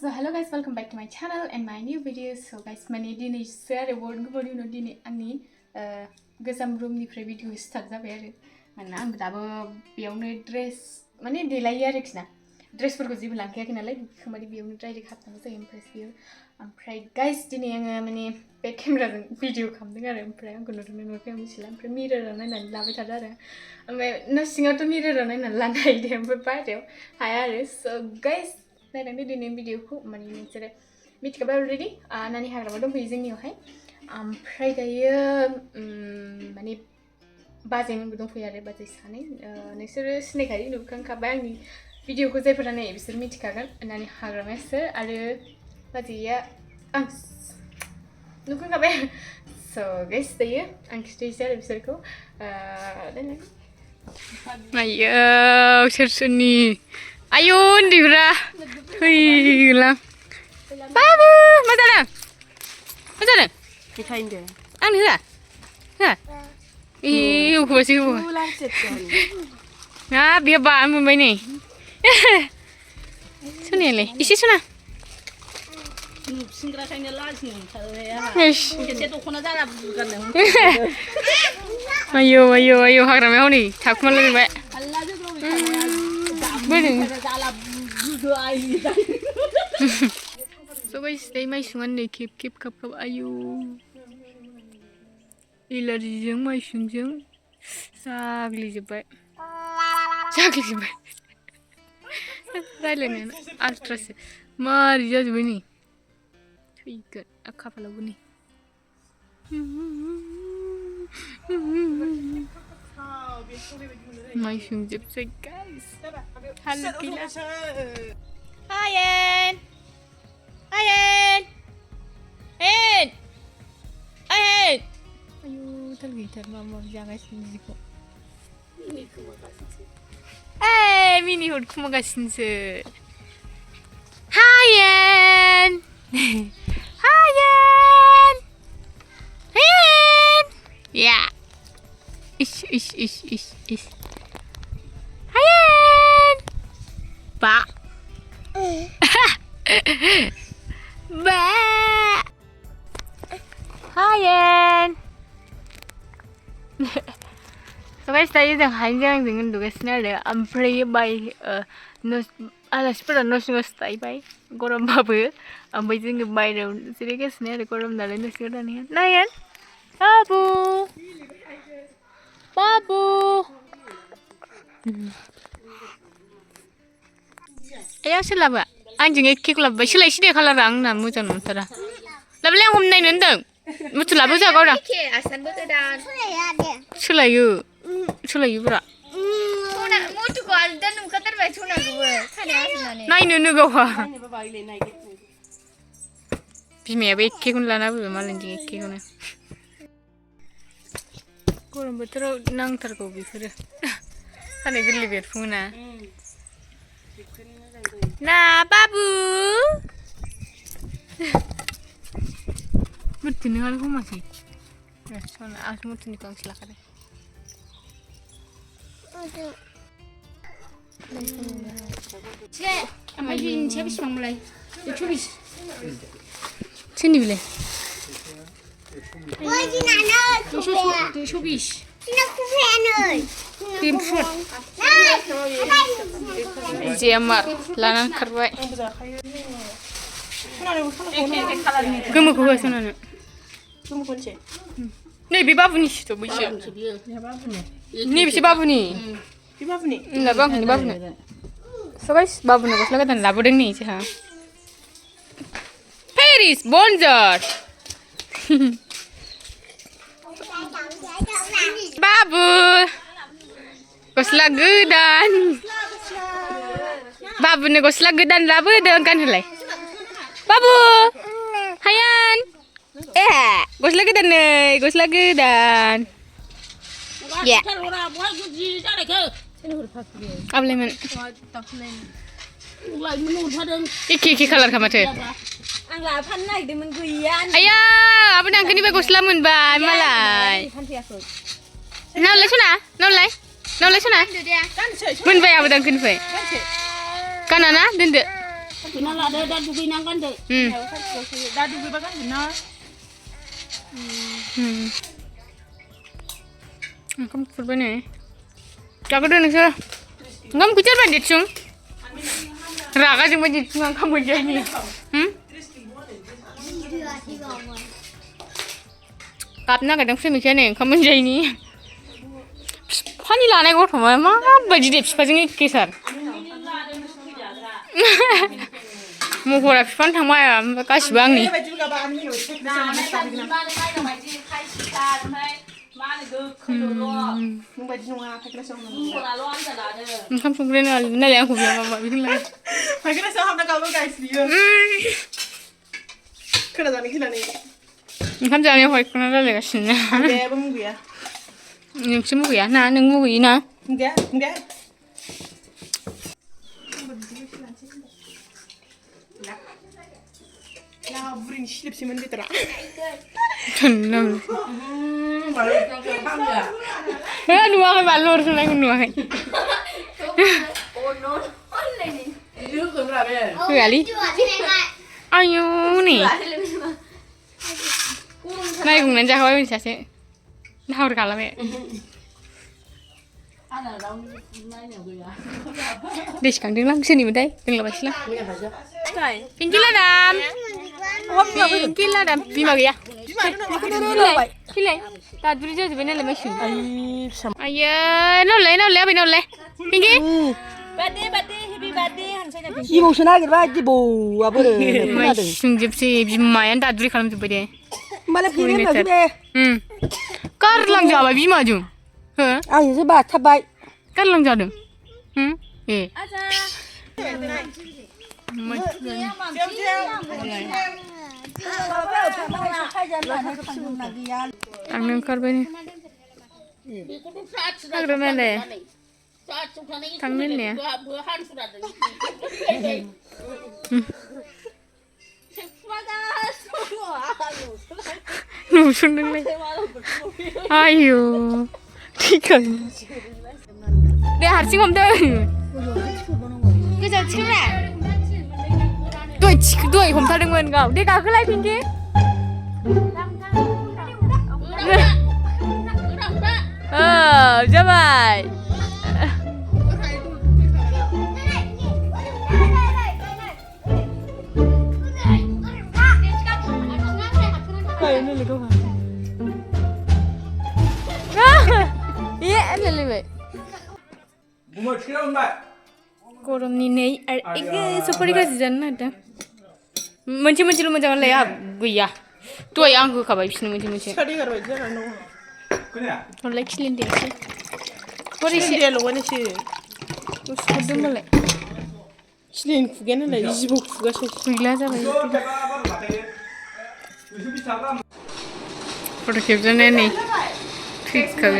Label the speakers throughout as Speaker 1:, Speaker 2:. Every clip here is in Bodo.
Speaker 1: So hello guys, welcome back to my channel and my new video. So guys, many dini share reward gubor you know dini ani gazam room ni pre video start जाबाय आरो माने आं दाबो बेयावनो ड्रेस माने देलायो आरोखि ना ड्रेसफोरखौ जेबो लांखायाखै नालाय खोमादि बेयावनो डाइरेक्ट हाबनांगौ जायो ओमफ्राय गाइस दिनै आङो माने बे केमेराजों भिडिअ खालामदों आरो ओमफ्राय आंखौ नुदोंना नुवाखै आं मिथिला ओमफ्राय मिरराव नायनानै लाबाय थादों आरो ओमफ्राय न' सिङावथ' मिरराव नायनानै लानो हायो ओमफ्राय बाहेरायाव हाया आरो so guys नायनानै दिनै भिडिअखौ माने नोंसोरो मिथिखाबाय अलरेडि नानि हाग्रामा दंफैयो जोंनियावहाय ओमफ्राय दायो माने बाजैमोनबो दंफैयो आरो बाजै सानै नोंसोरो सिनायखायो नुखांखाबाय आंनि भिडिअखौ जायफोरा नायो बिसोर मिथिखागोन नानि हाग्रामाया सोर आरो बाजैया आं नुखांखाबाय so guys दायो आं खिथायसै आरो बिसोरखौ आयो सोर सोरनि आयौ उन्दैफ्रा थैलां बाबु मा जादों
Speaker 2: देखायदो
Speaker 1: आंनो होआ होखोबासो होबो बेहा बानो मोनबाय नै सनायालाय एसे सना
Speaker 2: नुसिनग्राखायनो लाजिनो ओंखारबाय आंहा खेबसे दख'ना जाला बुगारनो
Speaker 1: आयौ हाग्रामायाव नै थाखुमाला जोबबाय सबाय सिथाय माइसुङानो नै खेब खाब आयौ एलार्जिजों माइसुंजों जाग्लिजोबबाय रायलायनायानो आल्ट्रासो मारै जाजोब्बाय नै थैगोन खाफालावबो नै माइसुंजोबसै गाइस हाल गैला आयेन आयौ थाल गैथार माबा जागासिनो जिखौ मिनि हट खोमागासिनोसो हायेन या इस हायेन बा हायेन guys दायो जों हायेनजों आंजों उन्दुगासिनो आरो ओमफ्राय आलासिफोरा न' सिङावसो थाहैबाय गरमबाबो ओमफ्राय जोङो बायहेरायाव जिरायगासिनो आरो गरम नालाय न' सिङाव थानाया नायेन बाबु आया सोलाबा आंजों एखेखौ लाबोबाय सोलायसै दे खालारा आंना मोजां नंथारा लाबोलाय आं हमनायनो होनदों मुथु लाबो जागाव रा सोलायोब्रा नायनो नोगावहा बिमायाबो एखेखौनो लाना फैबाय मालायजों एखेखौनो गरम बोथोराव नांथारगौ बेफोरो खानाय गोरलै बेरफुङोना ना बाबु मुथुनो हाल हमासै आंसो मुथुनि गांसो लाखादों ओमफ्राय बिनिया बेसेबांमोनलाय 24 सोरनि बेलाय 220 जेमार लानानै खारबाय गोमोखौ होआ सनानो नैबे बाबुनिसोथ' बैसो नैबेसो बाबुनि बाबुनि बाबुनो सबाय बाबुनो गस्ला गोदान लाबोदों नै जोंहा पेरिस बनजर बाबु गस्ला गोदान बाबुनो गस्ला गोदान लाबोदों गानहोलाय बाबु हायान गस्ला गोदान नै गस्ला गोदान आबलायमोन एखे खालारखा माथो
Speaker 2: आं लाफानो नागिरदोंमोन गैया
Speaker 1: आया आबो दांखोनिफ्राय गस्ला मोनबाय मालाय नावलाय सना नावलाय सना मोनबाय आबो दांखोनिफ्राय गाना ना दोनदो
Speaker 2: Kena lah dah dugi nang kan deh. Dah dugi bagan kena.
Speaker 1: Kamu kurban ni. Jaga dulu nasi. Kamu kejar bandit cung. Raga cung bandit cung kamu jadi ni. Kapna kadang free macam ni kamu jadi ni. Pani lana kau thoma mah baju deh sepasang kisar. Muhur apa thang maya kasih bang ni. Kamu sungguh ni yang aku biar mama bilang.
Speaker 3: Makanya saya hamil kalau guys dia. Kena jangan hilang ni.
Speaker 1: Kamu jangan yang kau kena lagi sini.
Speaker 3: Dia bemu ya.
Speaker 1: Yang semua ya, na, yang mu na.
Speaker 3: Dia. Lah, burin slip si mandi terang.
Speaker 1: Tenang. Ya, dua kali balur sudah dua kali. Kali. Ayo ni. Nai kung nanti kau yang siapa? Nah, orang kalah me. Dis kang deng lang sini bedai, deng lah baslah. Pinggir lah dam. Pinggir lah dam. Bima gaya. Pilih. Tak beri je sebenarnya lemah sih. Ayah, nolai, abi nolai. Pinggir.
Speaker 2: Birthday, happy birthday.
Speaker 4: Ibu sana kita ibu apa deh?
Speaker 1: Sungjib sih, bima yang tak beri kalau tu bedai.
Speaker 4: Malah pilih lagi deh.
Speaker 1: Kar lang jawab bima jum.
Speaker 4: Ah, ini sebab tabai.
Speaker 1: Kar lang jawab. Eh. Ang kar bani. Agak mana? Kang ni ya. Nusun ni. Ayo. Tiga. Dia harus ngom dah. Kerja cik mana? Dua, ngom thar dengan kau. Dia kau kelai pinggir. Jabai. Iya, ada lebih. Korom ni nei, ini supari kasih jangan ada. Macam lu macam leh gaya. Tu yang aku kabar bisnu macam.
Speaker 3: Sekali kalau jangan no.
Speaker 1: Oleh kilin dia sih. Kori sih.
Speaker 3: Dia lawan sih.
Speaker 1: Usah dulu leh.
Speaker 3: Silin fugen lah, ibu fuga sih.
Speaker 1: Bila aja bayi. Foto capture ni. ठीक कर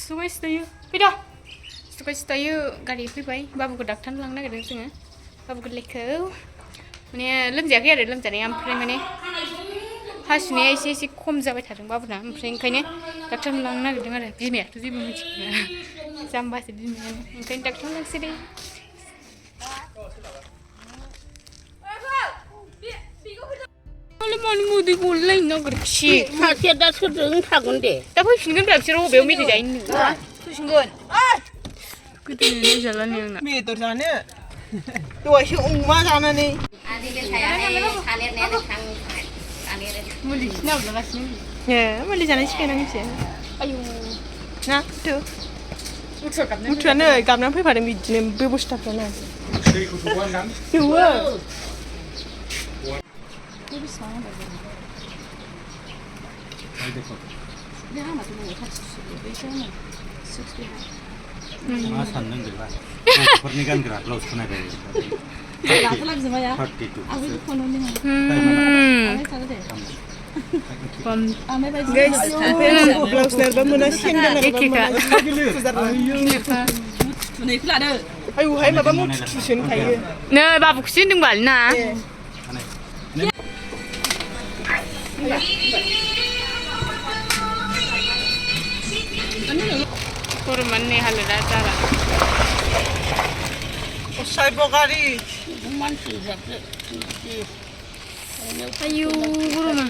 Speaker 1: Sukai setayu, Bodo. Sukai setayu gari faibai. Babu ko dokter lang nagirin sungai. Babu ko lekau. Mana lomjakai ada lomjani amprai mana. Hasilnya isi kom jabai thadung babu na amprai kayaknya dokter lang nagirin ada. Bima tu bima macam. Jambah sih bima. Kayaknya dokter lang sih deh. Kalau mana mudi gulai nak kerja.
Speaker 2: Masih ada sedang thagun deh.
Speaker 1: Tapi singgah berapa sih roh beli tu jain.
Speaker 2: Singgah.
Speaker 1: Kita ni jalan yang nak.
Speaker 3: Mi tu sana. Tua si umma sana ni.
Speaker 1: Mudi nak berapa sih?
Speaker 3: Ya, mana sana sih kena ni sih.
Speaker 1: Ayu.
Speaker 3: Nah, tu.
Speaker 1: Ucap kan?
Speaker 3: Ucap ni, kamera pun pada ni bebus tak kena. Dua.
Speaker 5: Sandan gerak. Pernikahan gerak laut sana dari.
Speaker 3: Guys, blouse nerba mana sih nerba mana. Ayo, hai maba mau cucian kayu.
Speaker 1: Nah, babu kucing tinggal na. गरमानो हालोदा जारा
Speaker 3: साइबगारि
Speaker 1: आयु गरमा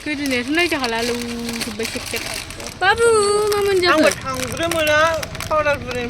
Speaker 1: गोदोनायाथ' नायजा हाला लुजोब्बाय सेब बाबु मा मोनजाखो
Speaker 3: आंबो थांग्रोमोना पाउडार बुरै